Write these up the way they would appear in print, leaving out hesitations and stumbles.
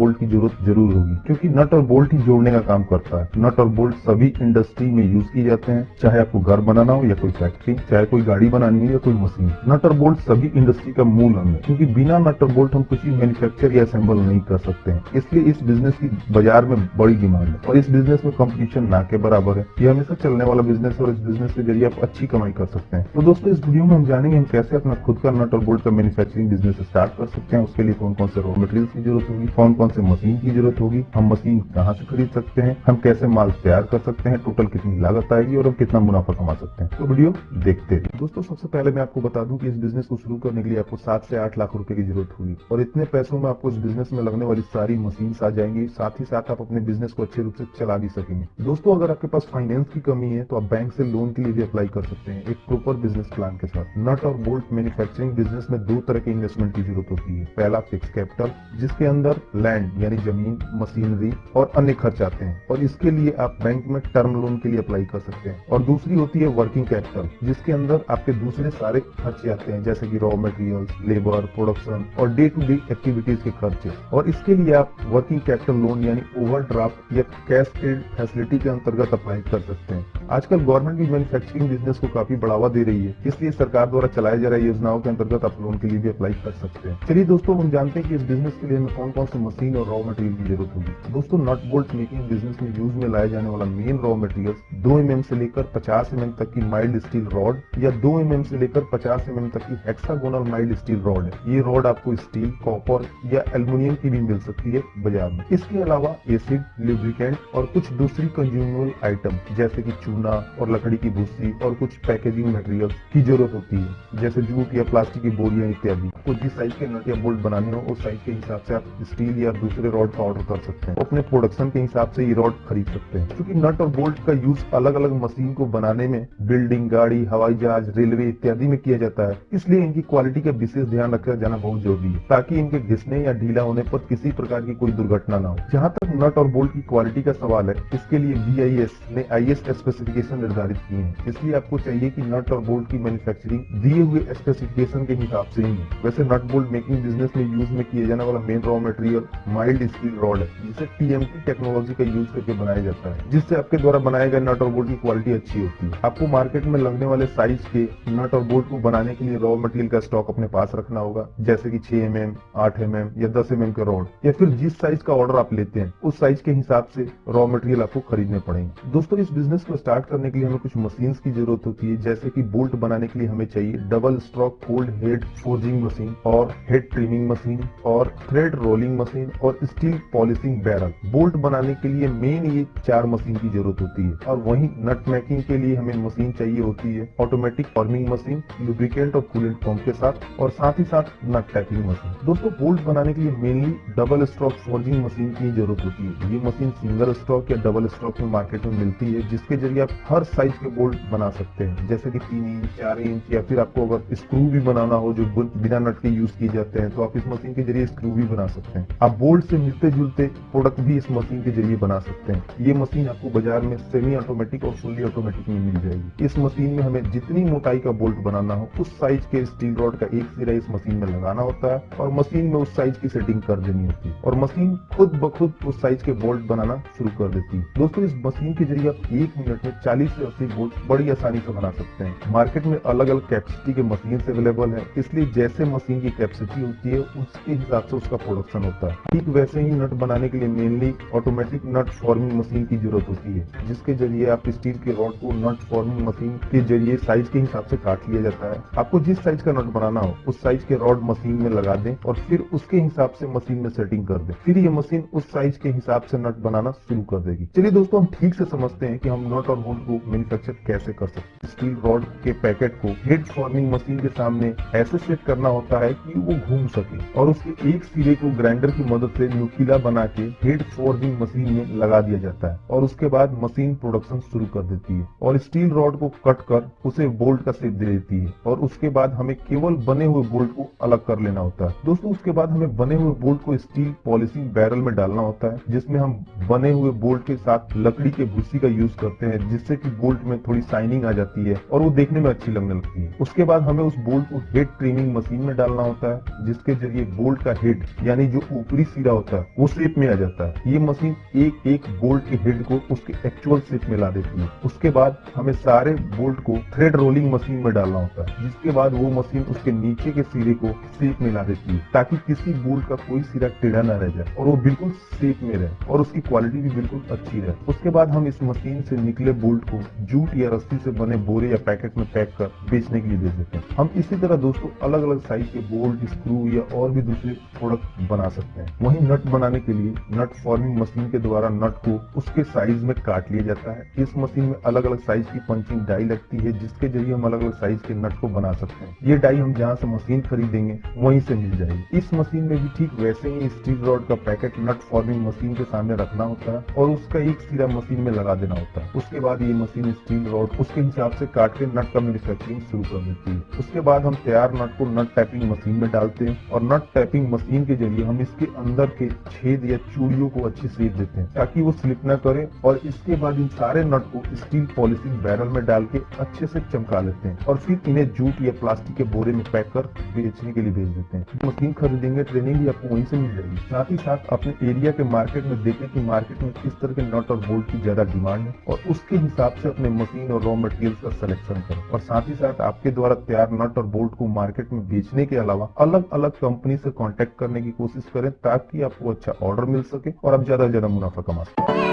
Bolt की जरूरत जरूर होगी, क्योंकि नट और बोल्ट ही जोड़ने का काम करता है। नट और बोल्ट सभी इंडस्ट्री में यूज किए जाते हैं, चाहे आपको घर बनाना हो या कोई फैक्ट्री, चाहे कोई गाड़ी बनानी हो या कोई मशीन। नट और बोल्ट सभी इंडस्ट्री का मूल अंग है, क्योंकि बिना नट और बोल्ट हम कुछ भी मैन्युफैक्चर या असेंबल नहीं कर सकते हैं। इसलिए इस बिजनेस की बाजार में बड़ी डिमांड है और इस बिजनेस में कंपटीशन ना के बराबर है। ये हमेशा चलने वाला बिजनेस है और इस बिजनेस के जरिए आप अच्छी कमाई कर सकते हैं। तो दोस्तों, इस वीडियो में हम जानेंगे हम कैसे अपना खुद का नट और बोल्ट का मैन्युफैक्चरिंग बिजनेस स्टार्ट कर सकते हैं। उसके लिए कौन कौन से रॉ मटेरियल की जरूरत होगी, कौन कौन से मशीन की जरूरत होगी, हम मशीन कहाँ से खरीद सकते हैं, हम कैसे माल तैयार कर सकते हैं, टोटल कितनी लागत आएगी और हम कितना मुनाफा कमा सकते हैं। तो वीडियो देखते रहिए। दोस्तों, सबसे पहले मैं आपको बता दूं कि इस बिजनेस को शुरू करने के लिए आपको 7 से 8 लाख रुपए की जरूरत होगी और इतने पैसों में आपको इस बिजनेस में लगने वाली सारी मशीन आ जाएंगी। साथ ही साथ आप अपने बिजनेस को अच्छे रूप से चला भी सकेंगे। दोस्तों, अगर आपके पास फाइनेंस की कमी है तो आप बैंक से लोन के लिए भी अप्लाई कर सकते हैं, एक प्रॉपर बिजनेस प्लान के साथ। नट और बोल्ट मैन्युफैक्चरिंग बिजनेस में 2 तरह के इन्वेस्टमेंट की जरूरत होती है। पहला फिक्स कैपिटल, जिसके अंदर लैंड यानी जमीन, मशीनरी और अन्य खर्च आते हैं और इसके लिए आप बैंक में टर्म लोन के लिए अप्लाई कर सकते हैं। और दूसरी होती है वर्किंग कैपिटल, जिसके अंदर आपके दूसरे सारे खर्चे आते हैं, जैसे कि रॉ मटेरियल्स, लेबर, प्रोडक्शन और डे टू डे एक्टिविटीज के खर्चे। और इसके लिए आप वर्किंग कैपिटल लोन यानी ओवरड्राफ्ट या कैश क्रेडिट फैसिलिटी के अंतर्गत अप्लाई कर सकते हैं। आजकल गवर्नमेंट भी मैन्युफैक्चरिंग बिजनेस को काफी बढ़ावा दे रही है, इसलिए सरकार द्वारा चलाए जा रही योजनाओं के अंतर्गत आप लोन के लिए भी अप्लाई कर सकते हैं। चलिए दोस्तों, हम जानते हैं कि इस बिजनेस के लिए हमें कौन कौन सी मशीन और रॉ मटेरियल की जरूरत होगी। दोस्तों, नट बोल्ट मेकिंग बिजनेस में यूज में लाया जाने वाला मेन रॉ मटेरियल 2 mm से लेकर 50 mm तक की माइल्ड स्टील रॉड या 2 mm से लेकर 50 mm तक की हेक्सागोनल माइल्ड स्टील रॉड है। ये रॉड आपको स्टील, कॉपर या एल्युमिनियम की भी मिल सकती है बाजार में। इसके अलावा एसिड, लुब्रिकेंट और कुछ दूसरी कंज्यूमेबल आइटम जैसे कि चूना और लकड़ी की भूसी और कुछ पैकेजिंग मटेरियल की जरूरत होती है, जैसे जूट या प्लास्टिक की बोरियां इत्यादि। तो जिस साइज के नट या बोल्ट बनाने हो उस साइज के हिसाब से आप स्टील या दूसरे रॉड का ऑर्डर कर सकते हैं। अपने प्रोडक्शन के हिसाब से ये रॉड खरीद सकते हैं। क्योंकि नट और बोल्ट का यूज अलग अलग मशीन को बनाने में बिल्डिंग, गाड़ी, हवाई जहाज, रेलवे इत्यादि में किया जाता है, इसलिए इनकी क्वालिटी का विशेष ध्यान रखा जाना बहुत जरूरी है, ताकि इनके घिसने या ढीला होने पर किसी प्रकार की कोई दुर्घटना ना हो। जहाँ तक नट और बोल्ट की क्वालिटी का सवाल है, इसके लिए BIS ने IS स्पेसिफिकेशन निर्धारित किए हैं, इसलिए आपको चाहिए कि नट और बोल्ट की मैन्युफैक्चरिंग दिए हुए स्पेसिफिकेशन के हिसाब से ही है। वैसे नट बोल्ट मेकिंग बिजनेस में यूज में किए जाने वाला main raw material mild steel rod है, जिसे TMT टेक्नोलॉजी का यूज करके बनाया जाता है, जिससे आपके द्वारा बनाए गए नट और बोल्ट की क्वालिटी अच्छी होती है। आपको मार्केट में लगने वाले साइज के नट और बोल्ट को बनाने के लिए रॉ मटेरियल का स्टॉक अपने पास रखना होगा, जैसे कि 6 mm, 8 mm या 10 mm के रॉड, या फिर जिस साइज का ऑर्डर आप लेते हैं उस साइज के हिसाब से रॉ मटेरियल आपको खरीदने पड़ेंगे। दोस्तों, इस बिजनेस को स्टार्ट करने के लिए हमें कुछ मशीन्स की जरूरत होती है, जैसे कि बोल्ट बनाने के लिए हमें चाहिए double stroke cold head forging machine और हेड ट्रिमिंग मशीन और थ्रेड रोलिंग मशीन और स्टील पॉलिशिंग बैरल। बोल्ट बनाने के लिए मेन ये 4 मशीन की जरूरत होती है। और वहीं नट मेकिंग के लिए हमें मशीन चाहिए होती है ऑटोमेटिक फॉर्मिंग मशीन, लुब्रिकेंट और कूलेंट पंप के साथ, और साथ ही साथ नट टैपिंग मशीन। दोस्तों, बोल्ट बनाने के लिए mainly double stroke forging machine की जरूरत होती है। ये मशीन सिंगल स्ट्रोक या डबल स्ट्रोक में मार्केट में मिलती है, जिसके जरिए आप हर साइज के बोल्ट बना सकते हैं, जैसे कि 3 इंच, 4 इंच, या फिर आपको अगर स्क्रू भी बनाना हो जो बिना नट के यूज किए जाते हैं, तो आप इस मशीन के जरिए स्क्रू भी बना सकते हैं। आप बोल्ट से मिलते जुलते प्रोडक्ट भी इस मशीन के जरिए बना सकते हैं। ये मशीन आपको बाजार में सेमी ऑटोमेटिक और फुल्ली ऑटोमेटिक में मिल जाएगी। इस मशीन में हमें जितनी मोटाई का बोल्ट बनाना हो उस साइज के स्टील रॉड का एक सिरा इस मशीन में लगाना होता है और मशीन में उस साइज की सेटिंग कर देनी होती है और मशीन खुद ब खुद उस साइज के बोल्ट बनाना शुरू कर देती है। दोस्तों, इस मशीन के जरिए आप 1 मिनट में 40 से 80 बोल्ट बड़ी आसानी से बना सकते हैं। मार्केट में अलग अलग कैपेसिटी के मशीन अवेलेबल है, इसलिए जैसे मशीन की कैपेसिटी होती है उसके हिसाब से उसका प्रोडक्शन होता है। ठीक वैसे ही नट बनाने के लिए मेनली ऑटोमेटिक नट फॉर्मिंग मशीन की जरूरत होती है, जिसके जरिए आप स्टील के रॉड को नट फॉर्मिंग मशीन के जरिए साइज के हिसाब से काट लिया जाता है। आपको जिस साइज का नट बनाना हो उस साइज के रॉड मशीन में लगा दें और फिर उसके हिसाब से मशीन में सेटिंग कर दें। फिर ये मशीन उस साइज के हिसाब से नट बनाना शुरू कर देगी। चलिए दोस्तों, हम ठीक से समझते हैं कि हम नट और बोल्ट को मैन्युफैक्चर कैसे कर सकते हैं। स्टील रॉड के पैकेट को हेड फॉर्मिंग मशीन के सामने ऐसे सेट करना होता है कि वो घूम सके और उसके एक सिरे को ग्राइंडर की मदद से नुकीला बना के हेड फॉर्मिंग मशीन में लगा दिया जाता है और उसके बाद मशीन प्रोडक्शन शुरू कर देती है और स्टील रॉड को कट कर उसे बोल्ट का शेप दे देती है और उसके बाद हमें केवल बने हुए बोल्ट को अलग कर लेना होता है। दोस्तों, उसके बाद हमें बने हुए बोल्ट को स्टील पॉलिशिंग बैरल में डालना होता है, जिसमें हम बने हुए बोल्ट के साथ लकड़ी के भूसी का यूज करते हैं, जिससे कि बोल्ट में थोड़ी शाइनिंग आ जाती है और वो देखने में अच्छी लगने लगती है। उसके बाद हमें उस बोल्ट को हेड ट्रिमिंग मशीन में डालना होता है, जिसके जरिए बोल्ट का हेड यानी जो ऊपरी सिरा होता है वो शेप में आ जाता है। ये मशीन एक एक बोल्ट के हेड को उसके एक्चुअल शेप में ला देती है। उसके बाद हमें सारे बोल्ट को थ्रेड रोलिंग मशीन में डालना होता है, जिसके बाद वो मशीन उसके नीचे के सिरे को शेप में ला देती है, ताकि किसी बोल्ट का कोई सिरा टेढ़ा ना रह जाए और वो बिल्कुल शेप में रहे और उसकी क्वालिटी भी बिल्कुल अच्छी रहे। उसके बाद हम इस मशीन से निकले बोल्ट को जूट या रस्सी से बने बोरे या पैकेट में पैक कर बेचने के लिए भेज देते हैं। हम इसी तरह दोस्तों अलग अलग साइज के बोल्ट, स्क्रू या और भी दूसरे प्रोडक्ट बना सकते हैं। वहीं नट बनाने के लिए नट फॉर्मिंग मशीन के द्वारा नट को उसके साइज में काट लिया जाता है। इस मशीन में अलग अलग साइज की पंचिंग डाई लगती है, जिसके जरिए हम अलग अलग साइज के नट को बना सकते हैं। ये डाई हम जहाँ से मशीन खरीदेंगे वहीं से मिल जाएगी। इस मशीन में भी ठीक वैसे ही स्टील रॉड का पैकेट नट फॉर्मिंग मशीन के सामने रखना होता है और उसका एक सिरा मशीन में लगा देना होता है। उसके बाद ये मशीन स्टील रॉड उसके हिसाब से काट के नट का मैन्युफैक्चरिंग शुरू कर देती है। उसके बाद हम तैयार नट को नट टैपिंग मशीन में डालते हैं और नट टैपिंग मशीन के जरिए हम इसके अंदर के छेद या चूड़ियों को अच्छी शेप देते हैं ताकि वो स्लिप न करे। और इसके बाद इन सारे नट को स्टील पॉलिशिंग बैरल में डाल के अच्छे से चमका लेते हैं और फिर इन्हें जूट या प्लास्टिक के बोरे में पैक कर बेचने के लिए भेज देते हैं। मशीन खरीदेंगे, ट्रेनिंग भी आपको वहीं से मिल जाएगी। साथ ही साथ अपने एरिया के मार्केट में देखें कि मार्केट में किस तरह के नट और बोल्ट की ज्यादा डिमांड है और उसके हिसाब से अपने मशीन और रॉ मटेरियल्स का सिलेक्शन करें। और साथ ही साथ आपके द्वारा तैयार नट और बोल्ट को मार्केट में बेचने के अलावा अलग अलग कंपनी से कांटेक्ट करने की कोशिश करें ताकि आपको अच्छा ऑर्डर मिल सके और आप ज्यादा से ज्यादा मुनाफा कमा सकें।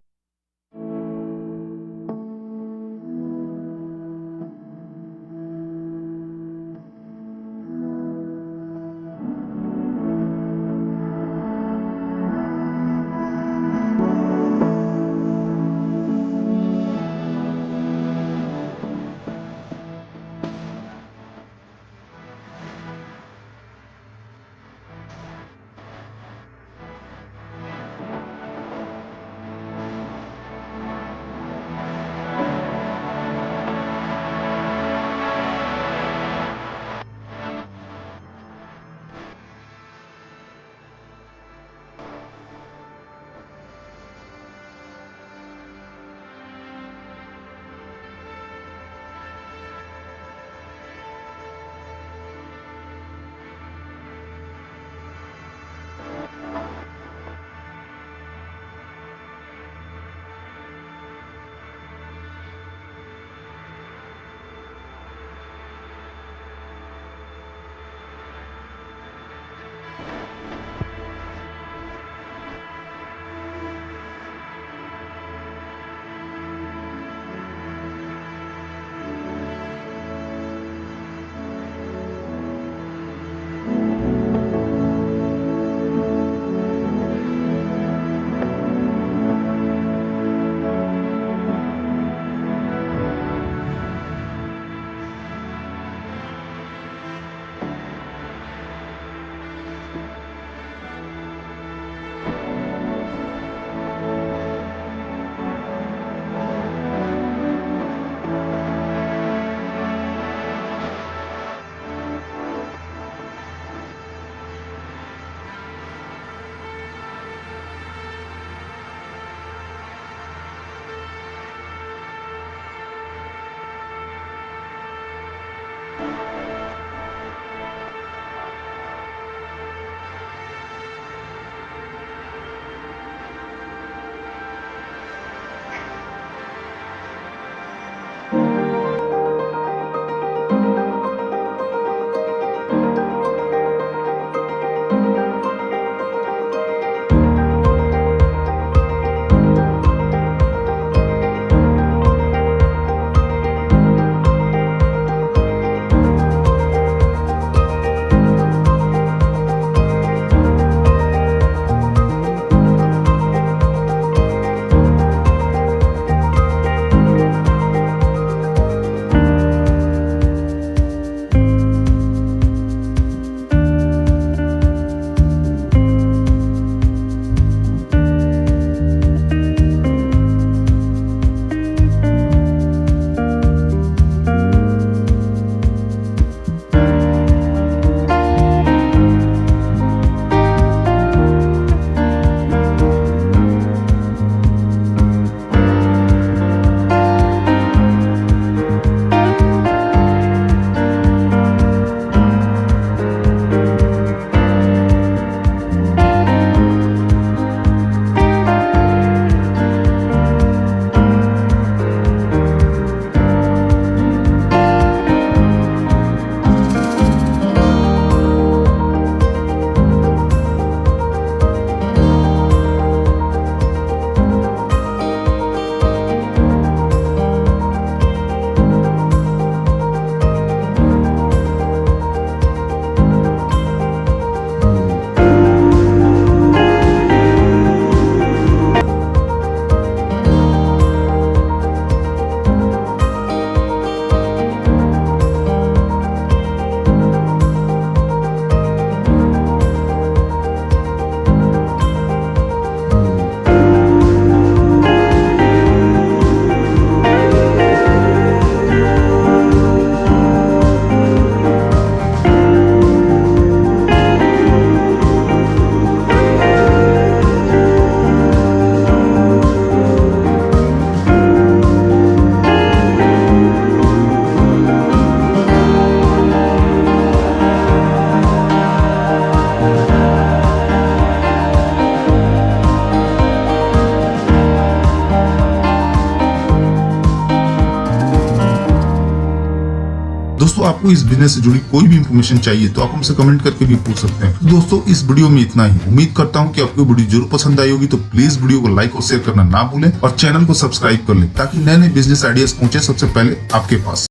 आपको इस बिजनेस से जुड़ी कोई भी इन्फॉर्मेशन चाहिए तो आप हमसे कमेंट करके भी पूछ सकते हैं। तो दोस्तों इस वीडियो में इतना ही। उम्मीद करता हूँ कि आपको वीडियो जरूर पसंद आई होगी। तो प्लीज वीडियो को लाइक और शेयर करना ना भूलें और चैनल को सब्सक्राइब कर लें ताकि नए नए बिजनेस आइडियाज पहुंचे सबसे पहले आपके पास।